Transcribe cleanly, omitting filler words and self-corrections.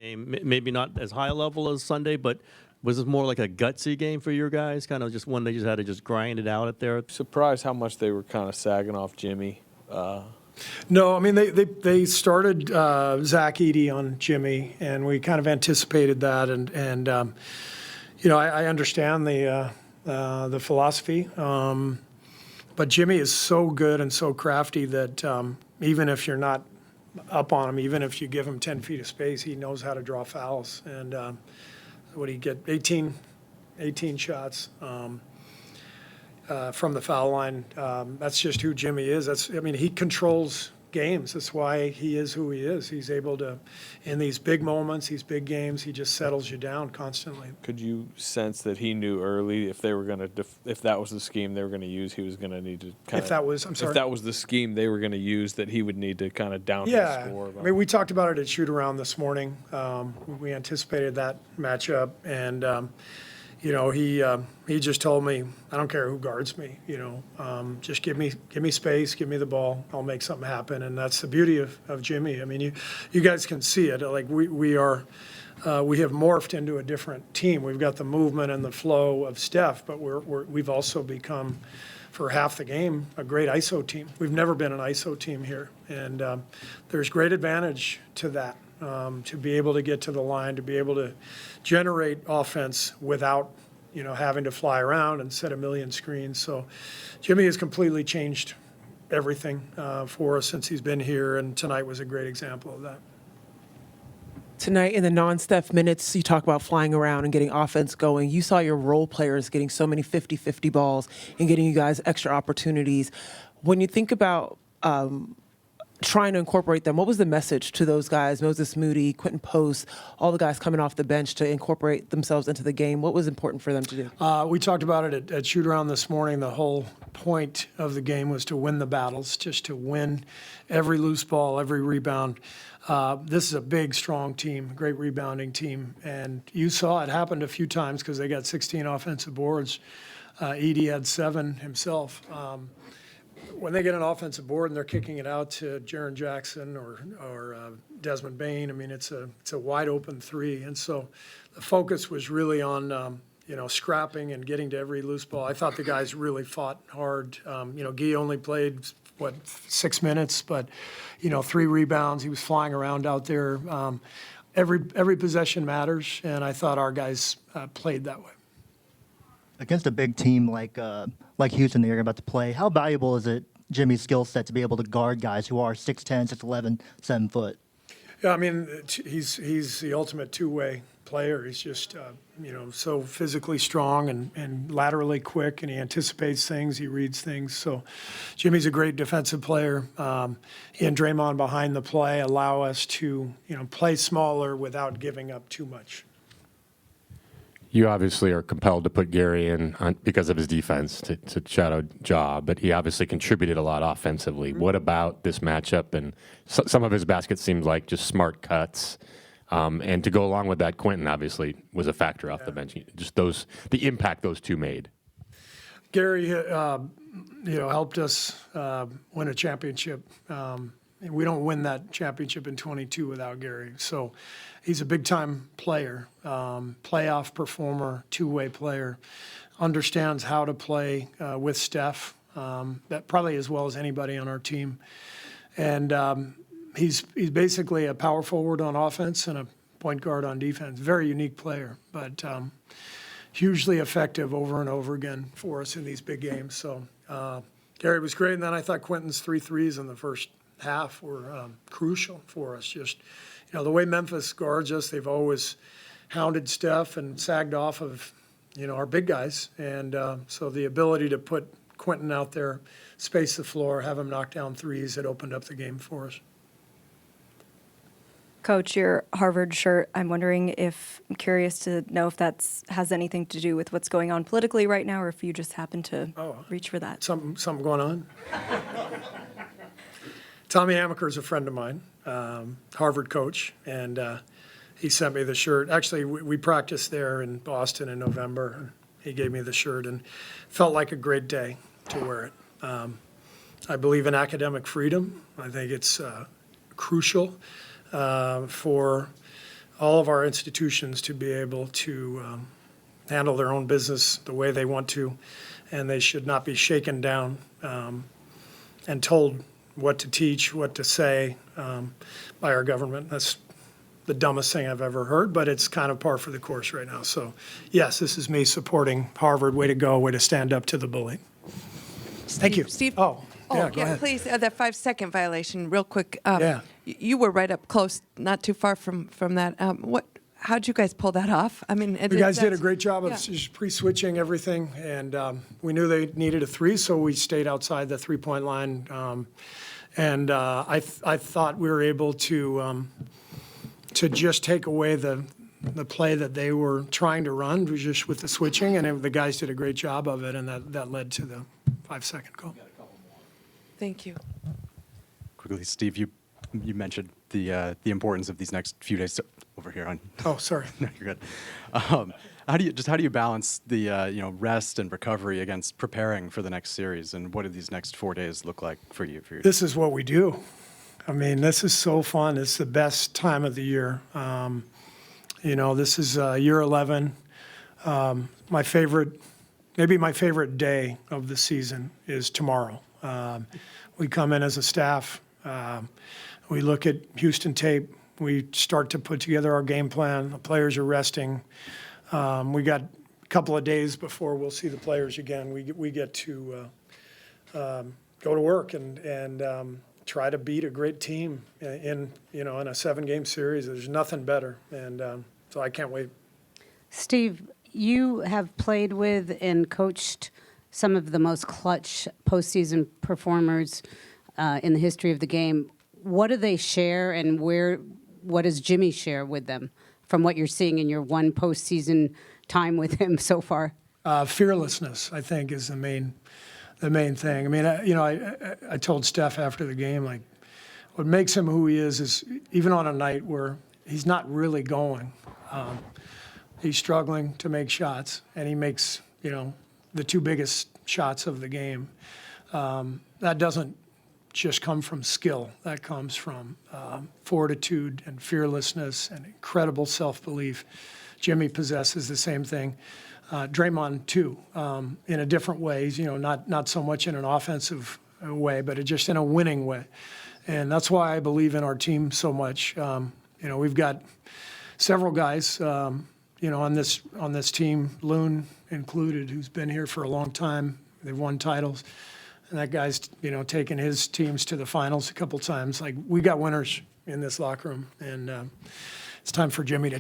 Maybe not as high a level as Sunday, but was this more like a gutsy game for your guys? Kind of just one they just had to just grind it out at there? Surprised how much they were kind of sagging off Jimmy. No, I mean, they started Zach Edey on Jimmy, and we kind of anticipated that. And I understand the philosophy. But Jimmy is so good and so crafty that even if you're not up on him, even if you give him 10 feet of space, he knows how to draw fouls. And what do you get? 18 shots from the foul line. That's just who Jimmy is. He controls games. That's why he is who he is. He's able to, in these big moments, these big games, he just settles you down constantly. Could you sense that he knew early if they were going to, if that was the scheme they were going to use, he was going to need to kind of. If that was, I'm sorry. If that was the scheme they were going to use, that he would need to kind of down his score. I mean, we talked about it at shoot around this morning. We anticipated that matchup, and he just told me, I don't care who guards me, just give me space, give me the ball, I'll make something happen. And that's the beauty of Jimmy. I mean, you guys can see it. Like we have morphed into a different team. We've got the movement and the flow of Steph, but we've also become, for half the game, a great ISO team. We've never been an ISO team here, and there's great advantage to that. To be able to get to the line, to be able to generate offense without, having to fly around and set a million screens. So Jimmy has completely changed everything for us since he's been here, and tonight was a great example of that. Tonight in the non-Steph minutes, you talk about flying around and getting offense going. You saw your role players getting so many 50-50 balls and getting you guys extra opportunities. When you think about trying to incorporate them, what was the message to those guys, Moses Moody, Quentin Post, all the guys coming off the bench to incorporate themselves into the game? What was important for them to do? We talked about it at shoot-around this morning. The whole point of the game was to win the battles, just to win every loose ball, every rebound. This is a big, strong team, great rebounding team. And you saw it happened a few times because they got 16 offensive boards. Edey had 7 himself. When they get an offensive board and they're kicking it out to Jaren Jackson or Desmond Bain, I mean, it's a wide open 3. And so the focus was really on, scrapping and getting to every loose ball. I thought the guys really fought hard. Guy only played, 6 minutes, but, 3 rebounds. He was flying around out there. Every possession matters, and I thought our guys played that way. Against a big team like Houston that you're about to play, how valuable is it, Jimmy's skill set, to be able to guard guys who are 6'10", 6'11", 7 foot? Yeah, I mean, he's the ultimate two-way player. He's just, so physically strong and laterally quick, and he anticipates things, he reads things. So Jimmy's a great defensive player. He and Draymond behind the play allow us to, play smaller without giving up too much. You obviously are compelled to put Gary in because of his defense to shadow Ja, but he obviously contributed a lot offensively. What about this matchup? And some of his baskets seemed like just smart cuts. And to go along with that, Quentin obviously was a factor off the bench. Just the impact those two made. Gary, helped us win a championship. We don't win that championship in 22 without Gary. So he's a big-time player, playoff performer, two-way player, understands how to play with Steph, that probably as well as anybody on our team. And he's basically a power forward on offense and a point guard on defense. Very unique player, but hugely effective over and over again for us in these big games. So Gary was great, and then I thought Quentin's 3 threes in the first half were crucial for us. Just, the way Memphis guards us, they've always hounded Steph and sagged off of, our big guys. And so the ability to put Quentin out there, space the floor, have him knock down threes, it opened up the game for us. Coach, your Harvard shirt, I'm curious to know if that has anything to do with what's going on politically right now, or if you just happen to reach for that. Something going on? Tommy Amaker's a friend of mine, Harvard coach, and he sent me the shirt. Actually, we practiced there in Boston in November. And he gave me the shirt and felt like a great day to wear it. I believe in academic freedom. I think it's crucial for all of our institutions to be able to handle their own business the way they want to, and they should not be shaken down and told what to teach, what to say by our government. That's the dumbest thing I've ever heard, but it's kind of par for the course right now. So, yes, this is me supporting Harvard. Way to go. Way to stand up to the bully. Thank you. Steve? Oh, yeah, go ahead. Please, that 5-second violation, real quick. Yeah. You were right up close, not too far from that. How'd you guys pull that off? I mean, You guys did a that's- great job of yeah. just pre-switching everything, and we knew they needed a three, so we stayed outside the three-point line. I thought we were able to just take away the play that they were trying to run, was just with the switching, and the guys did a great job of it, and that led to the 5-second call. Thank you. Quickly, Steve, you mentioned the importance of these next few days over here on. Oh, sorry. No, you're good. How do you balance the rest and recovery against preparing for the next series, and what do these next 4 days look like for you? This is what we do. I mean, this is so fun. It's the best time of the year. This is year 11. My favorite day of the season is tomorrow. We come in as a staff. We look at Houston tape. We start to put together our game plan. The players are resting. We got a couple of days before we'll see the players again. We get to go to work and try to beat a great team in a 7-game series. There's nothing better, and so I can't wait. Steve, you have played with and coached some of the most clutch postseason performers in the history of the game. What do they share, and what does Jimmy share with them from what you're seeing in your one postseason time with him so far? Fearlessness, I think, is the main thing. I mean, I told Steph after the game, like, what makes him who he is even on a night where he's not really going, he's struggling to make shots, and he makes, the two biggest shots of the game. That doesn't just come from skill. That comes from fortitude and fearlessness and incredible self-belief. Jimmy possesses the same thing. Draymond too, in a different ways. Not so much in an offensive way, but just in a winning way. And that's why I believe in our team so much. We've got several guys, on this team, Loon included, who's been here for a long time. They've won titles. And that guy's, taken his teams to the finals a couple times. Like, we got winners in this locker room, and it's time for Jimmy to